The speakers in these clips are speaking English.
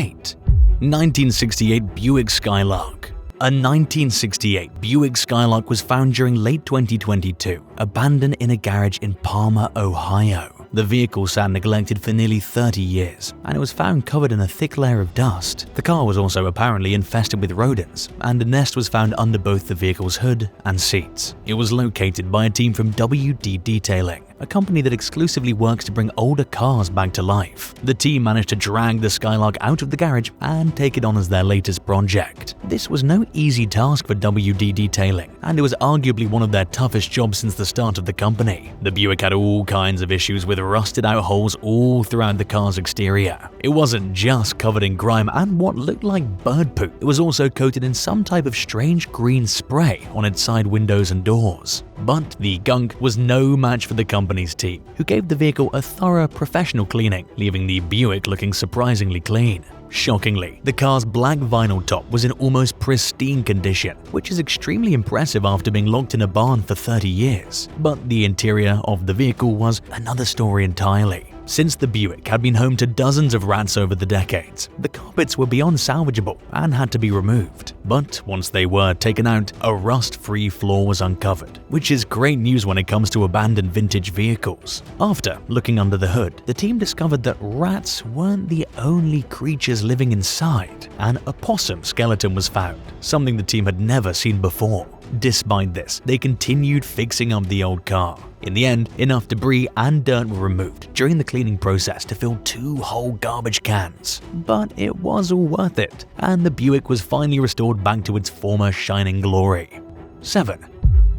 8. 1968 Buick Skylark. A 1968 Buick Skylark was found during late 2022, abandoned in a garage in Palmer, Ohio. The vehicle sat neglected for nearly 30 years, and it was found covered in a thick layer of dust. The car was also apparently infested with rodents, and a nest was found under both the vehicle's hood and seats. It was located by a team from WD Detailing, a company that exclusively works to bring older cars back to life. The team managed to drag the Skylark out of the garage and take it on as their latest project. This was no easy task for WD Detailing, and it was arguably one of their toughest jobs since the start of the company. The Buick had all kinds of issues with rusted out holes all throughout the car's exterior. It wasn't just covered in grime and what looked like bird poop. It was also coated in some type of strange green spray on its side windows and doors. But the gunk was no match for the company's team, who gave the vehicle a thorough professional cleaning, leaving the Buick looking surprisingly clean. Shockingly, the car's black vinyl top was in almost pristine condition, which is extremely impressive after being locked in a barn for 30 years. But the interior of the vehicle was another story entirely. Since the Buick had been home to dozens of rats over the decades, the carpets were beyond salvageable and had to be removed. But once they were taken out, a rust-free floor was uncovered, which is great news when it comes to abandoned vintage vehicles. After looking under the hood, the team discovered that rats weren't the only creatures living inside. An opossum skeleton was found, something the team had never seen before. Despite this, they continued fixing up the old car. In the end, enough debris and dirt were removed during the cleaning process to fill 2 whole garbage cans. But it was all worth it, and the Buick was finally restored back to its former shining glory. 7.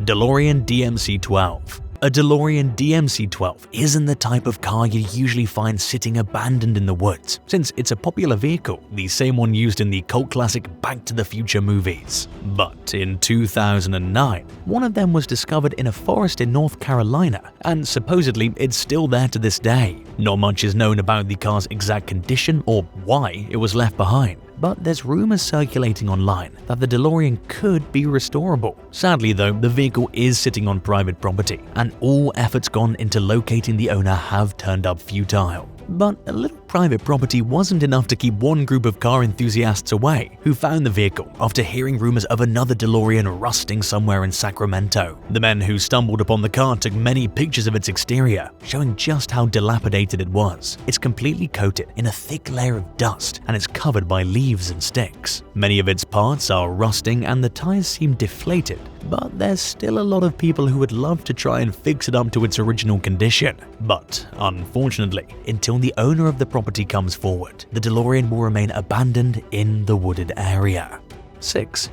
DeLorean DMC12. A DeLorean DMC12 isn't the type of car you usually find sitting abandoned in the woods, since it's a popular vehicle, the same one used in the cult classic Back to the Future movies. But in 2009, one of them was discovered in a forest in North Carolina, and supposedly it's still there to this day. Not much is known about the car's exact condition or why it was left behind, but there's rumors circulating online that the DeLorean could be restorable. Sadly though, the vehicle is sitting on private property, and all efforts gone into locating the owner have turned up futile. But a little private property wasn't enough to keep one group of car enthusiasts away, who found the vehicle after hearing rumors of another DeLorean rusting somewhere in Sacramento. The men who stumbled upon the car took many pictures of its exterior, showing just how dilapidated it was. It's completely coated in a thick layer of dust, and it's covered by leaves and sticks. Many of its parts are rusting and the tires seem deflated, but there's still a lot of people who would love to try and fix it up to its original condition. But unfortunately, until the owner of the property comes forward, the DeLorean will remain abandoned in the wooded area. 6.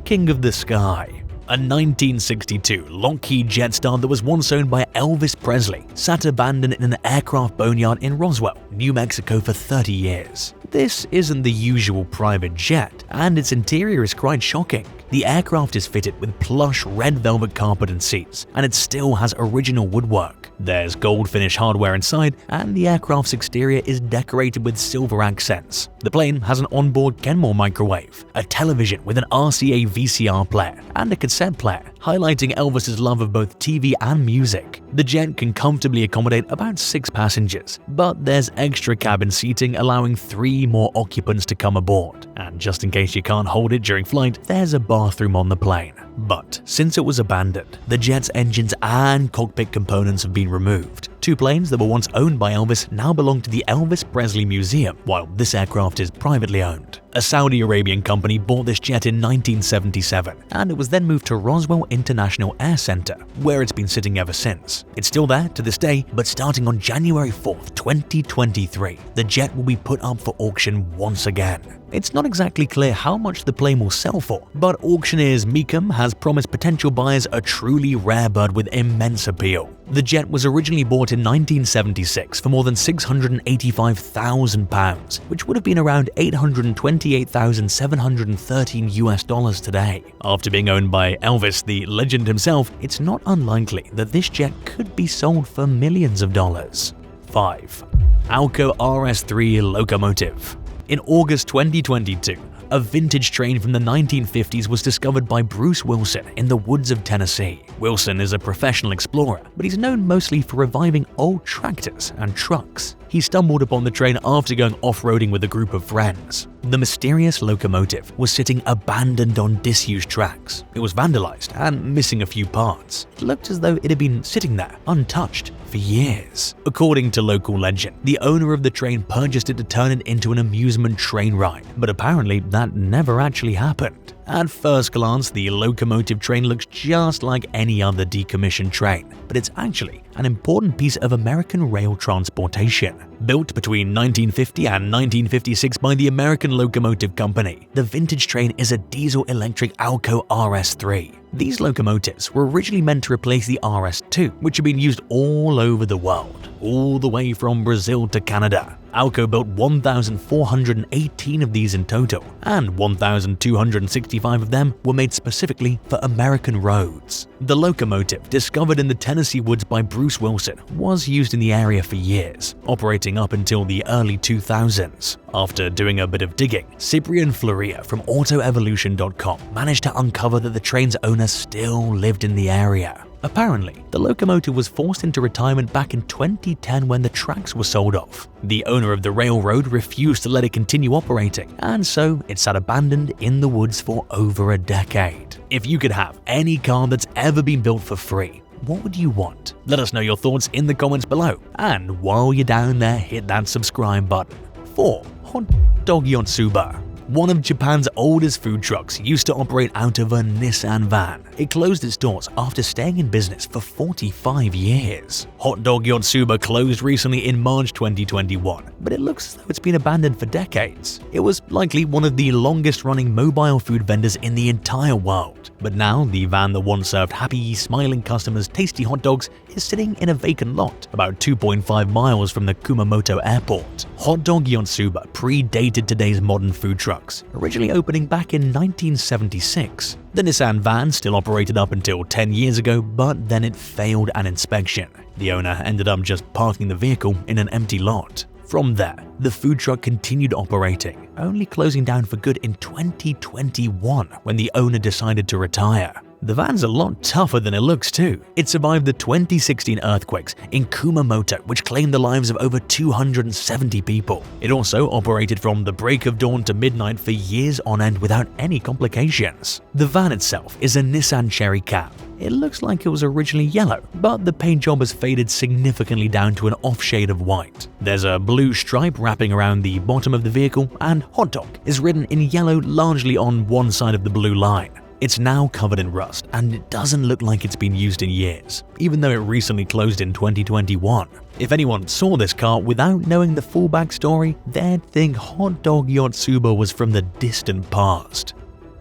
King of the Sky. A 1962 Lockheed Jetstar that was once owned by Elvis Presley sat abandoned in an aircraft boneyard in Roswell, New Mexico for 30 years. This isn't the usual private jet, and its interior is quite shocking. The aircraft is fitted with plush red velvet carpet and seats, and it still has original woodwork. There's gold finish hardware inside, and the aircraft's exterior is decorated with silver accents. The plane has an onboard Kenmore microwave, a television with an RCA VCR player, and a cassette player, highlighting Elvis's love of both TV and music. The jet can comfortably accommodate about 6 passengers, but there's extra cabin seating allowing 3 more occupants to come aboard. And just in case you can't hold it during flight, there's a bathroom on the plane. But since it was abandoned, the jet's engines and cockpit components have been removed. 2 planes that were once owned by Elvis now belong to the Elvis Presley Museum, while this aircraft is privately owned. A Saudi Arabian company bought this jet in 1977, and it was then moved to Roswell International Air Center, where it's been sitting ever since. It's still there to this day, but starting on January 4th, 2023, the jet will be put up for auction once again. It's not exactly clear how much the plane will sell for, but auctioneers Meekum has promised potential buyers a truly rare bird with immense appeal. The jet was originally bought in 1976 for more than £685,000, which would have been around $828,713 today. After being owned by Elvis, the legend himself, it's not unlikely that this jet could be sold for millions of dollars. 5. Alco RS3 locomotive. In August 2022, A vintage train from the 1950s was discovered by Bruce Wilson in the woods of Tennessee. Wilson is a professional explorer, but he's known mostly for reviving old tractors and trucks. He stumbled upon the train after going off-roading with a group of friends. The mysterious locomotive was sitting abandoned on disused tracks. It was vandalized and missing a few parts. It looked as though it had been sitting there, untouched, for years. According to local legend, the owner of the train purchased it to turn it into an amusement train ride, but apparently that never actually happened. At first glance, the locomotive train looks just like any other decommissioned train, but it's actually an important piece of American rail transportation. Built between 1950 and 1956 by the American Locomotive Company, the vintage train is a diesel-electric Alco RS3. These locomotives were originally meant to replace the RS2, which had been used all over the world, all the way from Brazil to Canada. Alco built 1,418 of these in total, and 1,265 of them were made specifically for American roads. The locomotive, discovered in the Tennessee woods by Bruce Wilson, was used in the area for years, operating up until the early 2000s. After doing a bit of digging, Cyprian Floria from AutoEvolution.com managed to uncover that the train's owner still lived in the area. Apparently, the locomotive was forced into retirement back in 2010 when the tracks were sold off. The owner of the railroad refused to let it continue operating, and so it sat abandoned in the woods for over a decade. If you could have any car that's ever been built for free, what would you want? Let us know your thoughts in the comments below, and while you're down there, hit that subscribe button. 4. Hot Dog Yotsuba. One of Japan's oldest food trucks used to operate out of a Nissan van. It closed its doors after staying in business for 45 years. Hot Dog Yotsuba closed recently in March 2021, but it looks as though it's been abandoned for decades. It was likely one of the longest-running mobile food vendors in the entire world. But now, the van that once served happy, smiling customers tasty hot dogs is sitting in a vacant lot about 2.5 miles from the Kumamoto airport. Hot Dog Yotsuba predated today's modern food trucks, originally opening back in 1976. The Nissan van still operated up until 10 years ago, but then it failed an inspection. The owner ended up just parking the vehicle in an empty lot. From there, the food truck continued operating, only closing down for good in 2021 when the owner decided to retire. The van's a lot tougher than it looks too. It survived the 2016 earthquakes in Kumamoto, which claimed the lives of over 270 people. It also operated from the break of dawn to midnight for years on end without any complications. The van itself is a Nissan Cherry Cab. It looks like it was originally yellow, but the paint job has faded significantly down to an off shade of white. There's a blue stripe wrapping around the bottom of the vehicle, and Hot Dog is written in yellow largely on one side of the blue line. It's now covered in rust, and it doesn't look like it's been used in years, even though it recently closed in 2021. If anyone saw this car without knowing the full backstory, they'd think Hot Dog Yotsuba was from the distant past.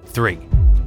3.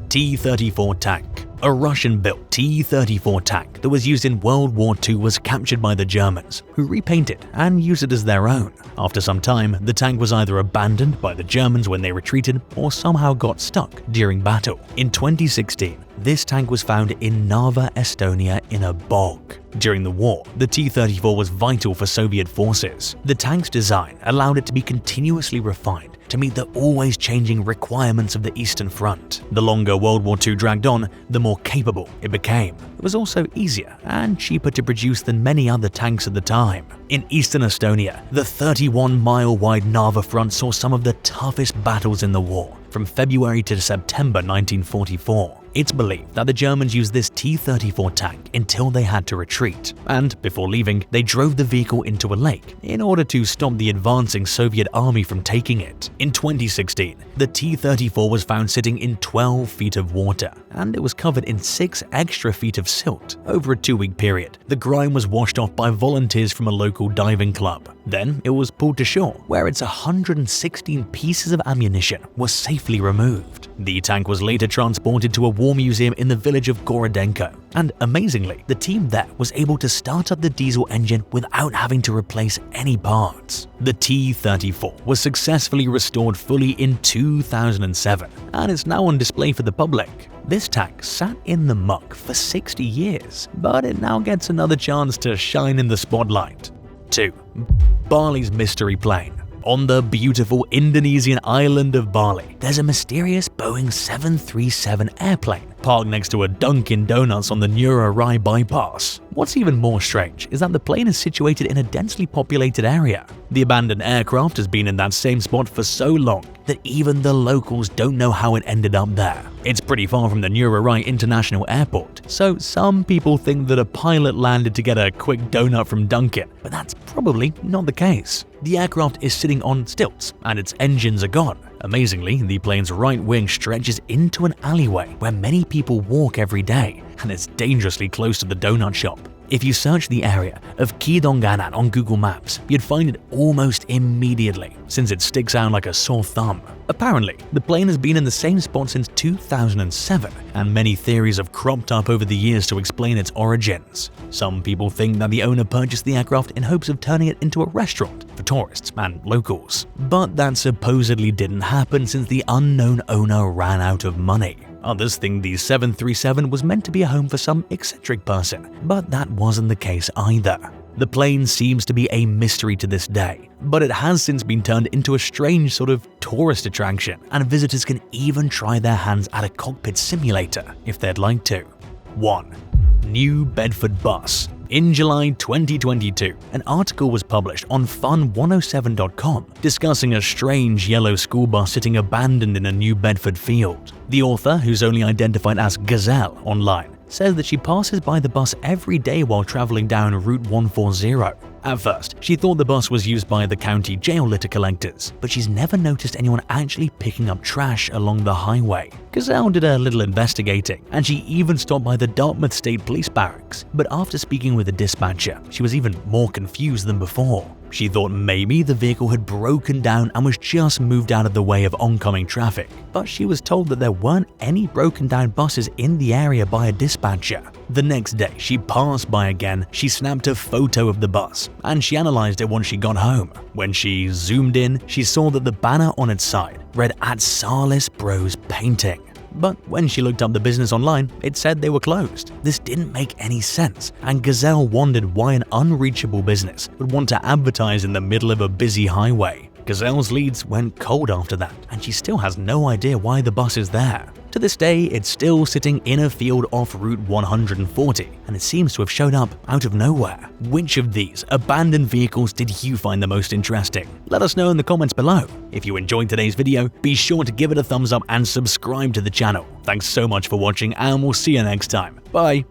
T-34 tank. A Russian-built T-34 tank that was used in World War II was captured by the Germans, who repainted and used it as their own. After some time, the tank was either abandoned by the Germans when they retreated or somehow got stuck during battle. In 2016, this tank was found in Narva, Estonia in a bog. During the war, the T-34 was vital for Soviet forces. The tank's design allowed it to be continuously refined to meet the always changing requirements of the Eastern Front. The longer World War II dragged on, the more capable it became. It was also easier and cheaper to produce than many other tanks at the time. In eastern Estonia, the 31-mile-wide Narva front saw some of the toughest battles in the war, from February to September 1944. It's believed that the Germans used this T-34 tank until they had to retreat, and before leaving, they drove the vehicle into a lake in order to stop the advancing Soviet army from taking it. In 2016, the T-34 was found sitting in 12 feet of water, and it was covered in 6 extra feet of silt. Over a 2-week period, the grime was washed off by volunteers from a local diving club. Then it was pulled to shore, where its 116 pieces of ammunition were safely removed. The tank was later transported to a war museum in the village of Gorodenko, and amazingly, the team there was able to start up the diesel engine without having to replace any parts. The T-34 was successfully restored fully in 2007, and is now on display for the public. This tank sat in the muck for 60 years, but it now gets another chance to shine in the spotlight. 2. Barley's mystery plane. On the beautiful Indonesian island of Bali, there's a mysterious Boeing 737 airplane parked next to a Dunkin' Donuts on the Ngurah Rai bypass. What's even more strange is that the plane is situated in a densely populated area. The abandoned aircraft has been in that same spot for so long that even the locals don't know how it ended up there. It's pretty far from the Ngurah Rai International Airport, so some people think that a pilot landed to get a quick donut from Dunkin', but that's probably not the case. The aircraft is sitting on stilts and its engines are gone. Amazingly, the plane's right wing stretches into an alleyway where many people walk every day, and it's dangerously close to the donut shop. If you search the area of Kidongganan on Google Maps, you'd find it almost immediately, since it sticks out like a sore thumb. Apparently, the plane has been in the same spot since 2007, and many theories have cropped up over the years to explain its origins. Some people think that the owner purchased the aircraft in hopes of turning it into a restaurant for tourists and locals. But that supposedly didn't happen since the unknown owner ran out of money. Others think the 737 was meant to be a home for some eccentric person, but that wasn't the case either. The plane seems to be a mystery to this day, but it has since been turned into a strange sort of tourist attraction, and visitors can even try their hands at a cockpit simulator if they'd like to. 1. New Bedford Bus. In July 2022, an article was published on fun107.com discussing a strange yellow school bus sitting abandoned in a New Bedford field. The author, who's only identified as Gazelle online, says that she passes by the bus every day while traveling down Route 140. At first, she thought the bus was used by the county jail litter collectors, but she's never noticed anyone actually picking up trash along the highway. Gazelle did a little investigating, and she even stopped by the Dartmouth State Police Barracks, but after speaking with the dispatcher, she was even more confused than before. She thought maybe the vehicle had broken down and was just moved out of the way of oncoming traffic, but she was told that there weren't any broken down buses in the area by a dispatcher. The next day, she passed by again, she snapped a photo of the bus, and she analyzed it once she got home. When she zoomed in, she saw that the banner on its side read "At Salis Bros Painting." But when she looked up the business online, it said they were closed. This didn't make any sense, and Gazelle wondered why an unreachable business would want to advertise in the middle of a busy highway. Gazelle's leads went cold after that, and she still has no idea why the bus is there. To this day, it's still sitting in a field off Route 140, and it seems to have showed up out of nowhere. Which of these abandoned vehicles did you find the most interesting? Let us know in the comments below. If you enjoyed today's video, be sure to give it a thumbs up and subscribe to the channel. Thanks so much for watching, and we'll see you next time. Bye!